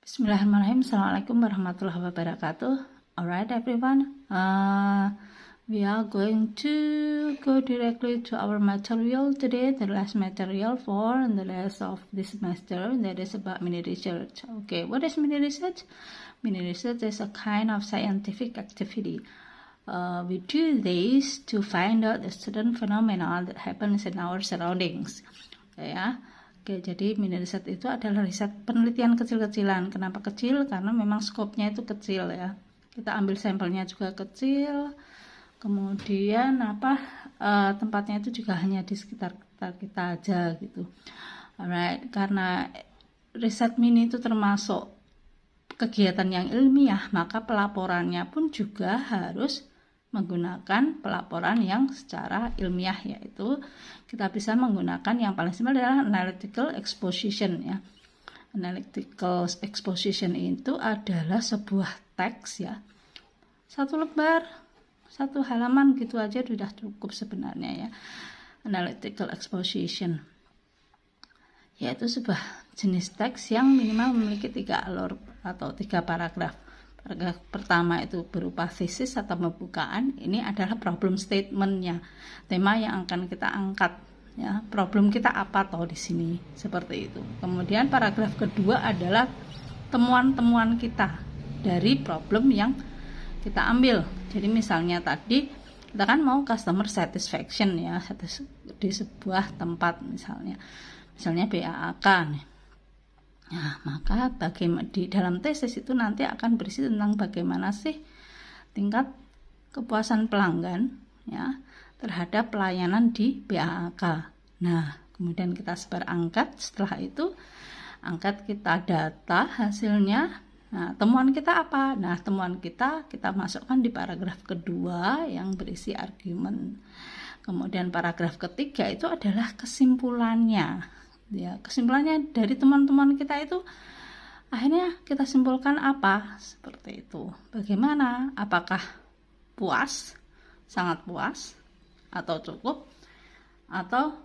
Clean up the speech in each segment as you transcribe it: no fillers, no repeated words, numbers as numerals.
Bismillahirrahmanirrahim. Assalamualaikum warahmatullahi wabarakatuh. Alright everyone, we are going to go directly to our material today, the last material for the last of this semester, that is about mini research. Okay, what is mini research? Mini research is a kind of scientific activity. We do this to find out the certain phenomena that happens in our surroundings. Ya. Oke, jadi mini riset itu adalah riset penelitian kecil-kecilan. Kenapa kecil? Karena memang skopnya itu kecil ya. Kita ambil sampelnya juga kecil. Kemudian tempatnya itu juga hanya di sekitar kita aja gitu. Alright, karena riset mini itu termasuk kegiatan yang ilmiah, maka pelaporannya pun juga harus menggunakan pelaporan yang secara ilmiah, yaitu kita bisa menggunakan yang paling simpel adalah analytical exposition ya. Analytical exposition itu adalah sebuah teks ya, satu lembar, satu halaman gitu aja sudah cukup sebenarnya ya. Analytical exposition yaitu sebuah jenis teks yang minimal memiliki 3 alur atau 3 paragraf. Paragraf pertama itu berupa thesis atau pembukaan. Ini adalah problem statementnya, tema yang akan kita angkat ya. Problem kita apa toh di sini, seperti itu. Kemudian paragraf kedua adalah temuan-temuan kita dari problem yang kita ambil. Jadi misalnya tadi kita kan mau customer satisfaction ya, di sebuah tempat misalnya BAAK nih. Nah, maka di dalam tesis itu nanti akan berisi tentang bagaimana sih tingkat kepuasan pelanggan ya terhadap pelayanan di BAAK. Nah, kemudian kita sebar angkat, setelah itu angkat kita data hasilnya. Nah, temuan kita apa? Nah, temuan kita masukkan di paragraf kedua yang berisi argumen. Kemudian paragraf ketiga itu adalah kesimpulannya. Ya, kesimpulannya dari teman-teman kita itu akhirnya kita simpulkan apa, seperti itu. Bagaimana? Apakah puas, sangat puas, atau cukup, atau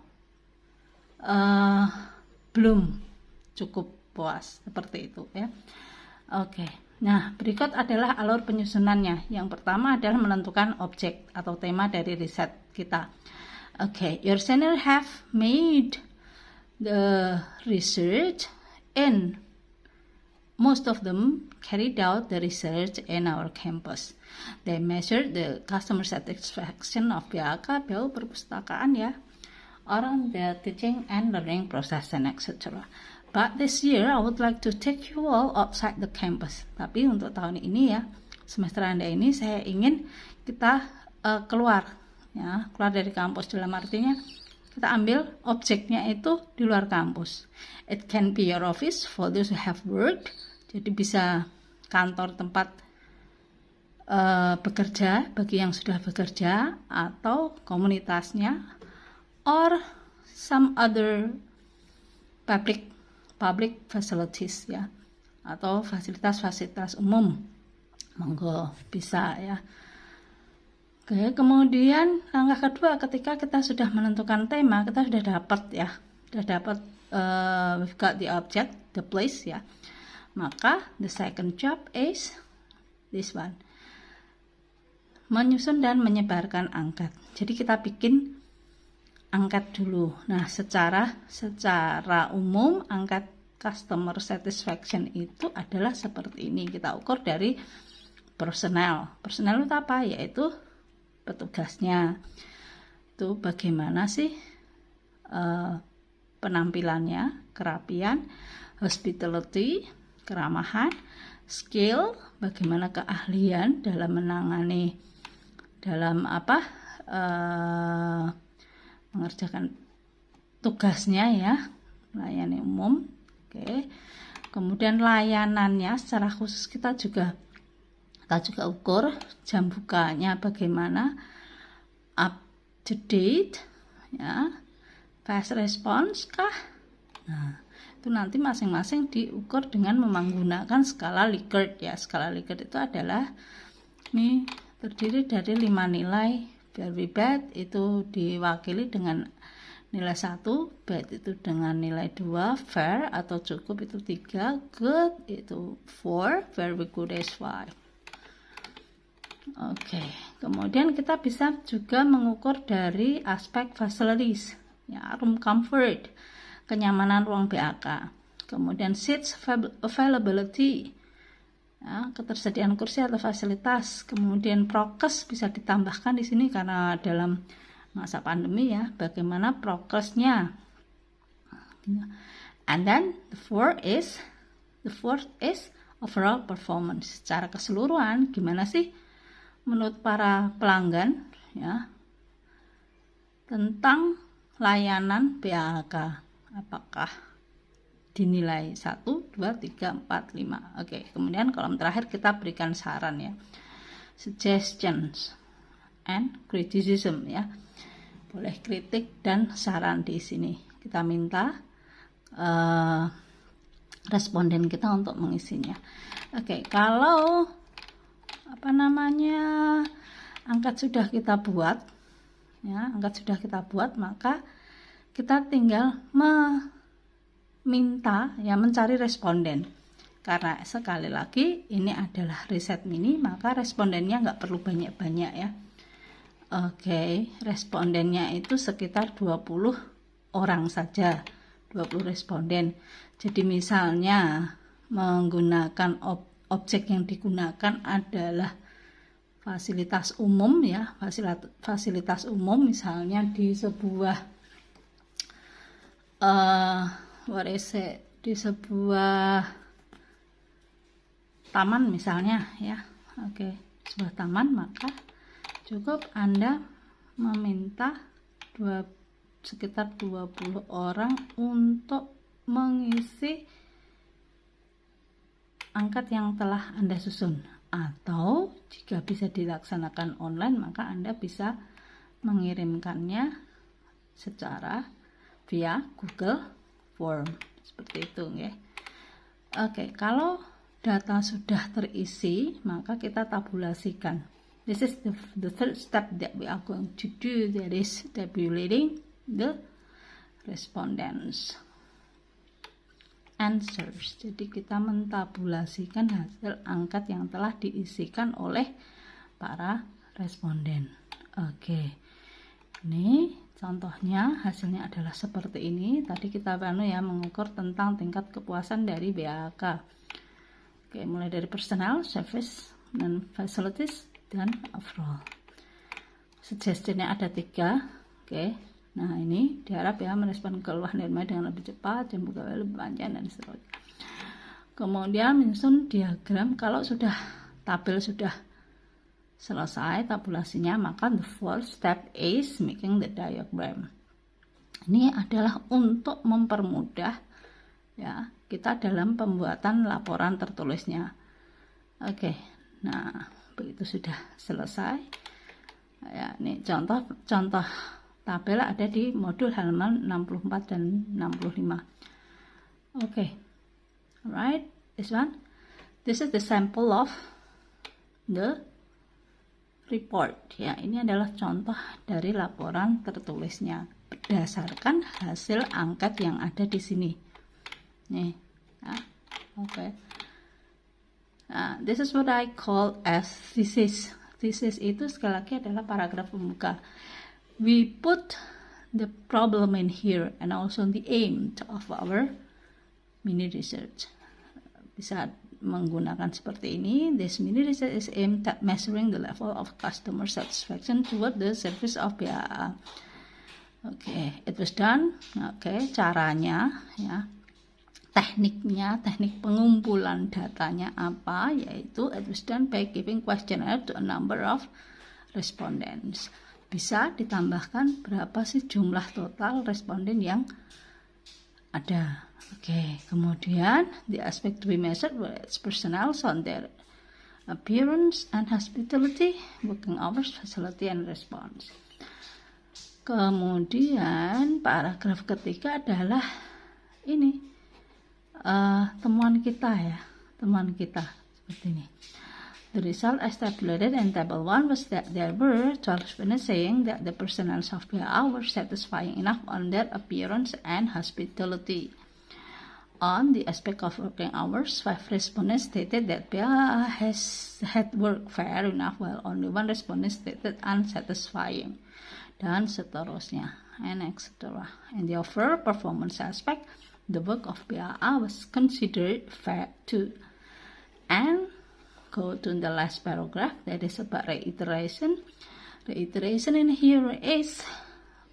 belum cukup puas, seperti itu ya. Oke. Nah, berikut adalah alur penyusunannya. Yang pertama adalah menentukan objek atau tema dari riset kita. Oke, your senior have made the research and most of them carried out the research in our campus. They measured the customer satisfaction of BAAK, BU perpustakaan ya, around the teaching and learning process and etc. But this year I would like to take you all outside the campus. Tapi untuk tahun ini ya, semester Anda ini saya ingin kita keluar dari kampus, dalam artinya kita ambil objeknya itu di luar kampus. It can be your office for those who have work. Jadi bisa kantor tempat bekerja bagi yang sudah bekerja, atau komunitasnya, or some other public facilities ya, atau fasilitas-fasilitas umum. Monggo bisa ya. Oke, kemudian langkah kedua, ketika kita sudah menentukan tema, kita sudah dapat we've got the object, the place ya. Maka the second job is this one, menyusun dan menyebarkan angkat. Jadi kita bikin angkat dulu. Nah, secara umum angkat customer satisfaction itu adalah seperti ini. Kita ukur dari personel. Personel itu apa? Yaitu petugasnya. Itu bagaimana sih penampilannya, kerapian, hospitality, keramahan, skill, bagaimana keahlian dalam menangani, dalam mengerjakan tugasnya ya, melayani umum. Oke. Kemudian layanannya secara khusus kita juga ukur jam bukanya bagaimana, up to date ya, fast response kah. Nah, itu nanti masing-masing diukur dengan menggunakan skala Likert ya. Skala Likert itu adalah ini terdiri dari 5 nilai. Very bad itu diwakili dengan nilai 1, bad itu dengan nilai 2, fair atau cukup itu 3, good itu 4, very good is 5. Oke, kemudian kita bisa juga mengukur dari aspek facilities, ya, room comfort, kenyamanan ruang BAK. Kemudian seats availability, ya, ketersediaan kursi atau fasilitas. Kemudian prokes bisa ditambahkan di sini karena dalam masa pandemi ya, bagaimana prokesnya. And then the fourth is overall performance. Secara keseluruhan gimana sih menurut para pelanggan ya tentang layanan BAK, apakah dinilai 1, 2, 3, 4, 5. Oke, kemudian kolom terakhir kita berikan saran ya, suggestions and criticism ya, boleh kritik dan saran. Di sini kita minta responden kita untuk mengisinya. Oke, kalau angkat sudah kita buat ya, maka kita tinggal mencari responden. Karena sekali lagi ini adalah riset mini, maka respondennya nggak perlu banyak-banyak ya. Oke, respondennya itu sekitar 20 orang saja, 20 responden. Jadi misalnya menggunakan objek yang digunakan adalah fasilitas umum ya, fasilitas umum misalnya di sebuah di sebuah taman misalnya ya. Oke, sebuah taman, maka cukup Anda meminta sekitar 20 orang untuk mengisi angkat yang telah Anda susun. Atau jika bisa dilaksanakan online, maka Anda bisa mengirimkannya secara via Google Form seperti itu ya. Oke, kalau data sudah terisi, maka kita tabulasikan. This is the third step that we are going to do, that is tabulating the respondents answers. Jadi kita mentabulasikan hasil angkat yang telah diisikan oleh para responden. Oke, ini contohnya hasilnya adalah seperti ini. Tadi kita mengukur tentang tingkat kepuasan dari BAK. Oke, mulai dari personal, service, dan facilities, dan overall. Suggestionnya ada 3. Oke, nah ini diharap ya merespon keluhan dan dengan lebih cepat, jam buka lebih panjang, dan seterusnya. Kemudian menyusun diagram. Kalau tabel sudah selesai tabulasinya, maka the fourth step is making the diagram. Ini adalah untuk mempermudah ya kita dalam pembuatan laporan tertulisnya. Oke, nah begitu sudah selesai ya, ini contoh tabel ada di modul halaman 64 dan 65. Oke, alright, this is the sample of the report ya. Ini adalah contoh dari laporan tertulisnya berdasarkan hasil angkat yang ada di sini nih ya. Oke, nah, this is what I call as thesis. Thesis itu sekali lagi adalah paragraf pembuka. We put the problem in here and also the aim of our mini research. Bisa menggunakan seperti ini. This mini research is aimed at measuring the level of customer satisfaction toward the service of BAA. Oke, it was done. Oke, caranya ya, teknik pengumpulan datanya apa, yaitu it was done by giving questionnaire to a number of respondents. Bisa ditambahkan berapa sih jumlah total responden yang ada. Oke, kemudian the aspect to be measured were its personnel on their appearance and hospitality, working hours, facility, and response. Kemudian paragraf ketiga adalah ini temuan kita seperti ini. The result as tabulated in table 1 was that there were 12 witnesses saying that the personnel of PAA were satisfying enough on their appearance and hospitality. On the aspect of working hours, 5 respondents stated that PAA had worked fair enough, while only 1 respondent stated unsatisfying, dan seterusnya, and etc. In the overall performance aspect, the work of PAA was considered fair too. And go to the last paragraph, that is about reiteration. Reiteration in here is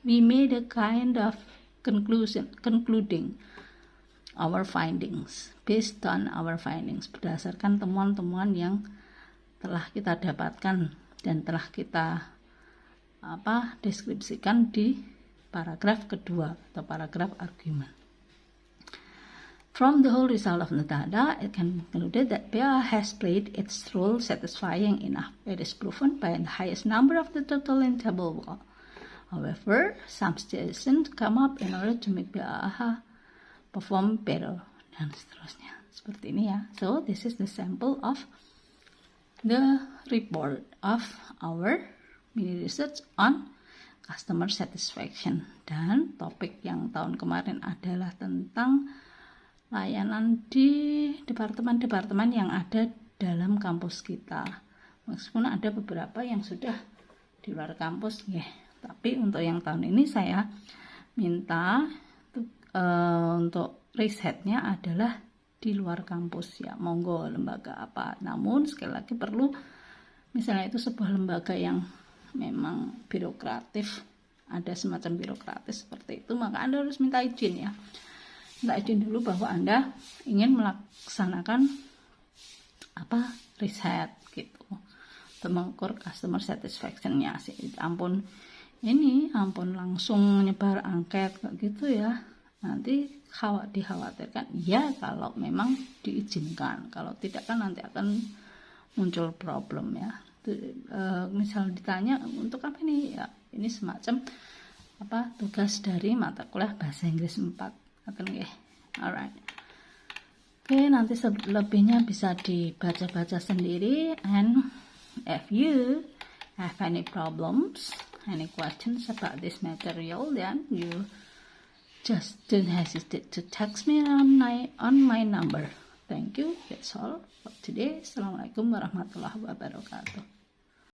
we made a kind of concluding our findings, based on our findings, berdasarkan temuan-temuan yang telah kita dapatkan dan telah kita deskripsikan di paragraf kedua atau paragraf argumen. From the whole result of the data, it can be concluded that PAA has played its role satisfying enough. It is proven by the highest number of the total in table 1. However, some suggestions come up in order to make PAA perform better, dan seterusnya. Seperti ini ya. So, this is the sample of the report of our mini research on customer satisfaction. Dan topik yang tahun kemarin adalah tentang layanan di departemen-departemen yang ada dalam kampus kita. Meskipun ada beberapa yang sudah di luar kampus, ya. Tapi untuk yang tahun ini saya minta untuk risetnya adalah di luar kampus ya. Monggo lembaga apa. Namun sekali lagi perlu, misalnya itu sebuah lembaga yang memang birokratif, ada semacam birokratis seperti itu, maka Anda harus minta izin ya. Minta izin dulu bahwa Anda ingin melaksanakan riset gitu untuk mengukur customer satisfaction-nya sih. Ampun langsung nyebar angket gitu ya. Nanti dikhawatirkan ya kalau memang diizinkan, kalau tidak kan nanti akan muncul problem ya. Misal ditanya untuk apa ini ya, ini semacam tugas dari mata kuliah bahasa Inggris 4. Alright. Oke, nanti selebihnya bisa dibaca-baca sendiri. And if you have any problems, any questions about this material, then you just don't hesitate to text me on my number. Thank you. That's all for today. Assalamualaikum warahmatullahi wabarakatuh.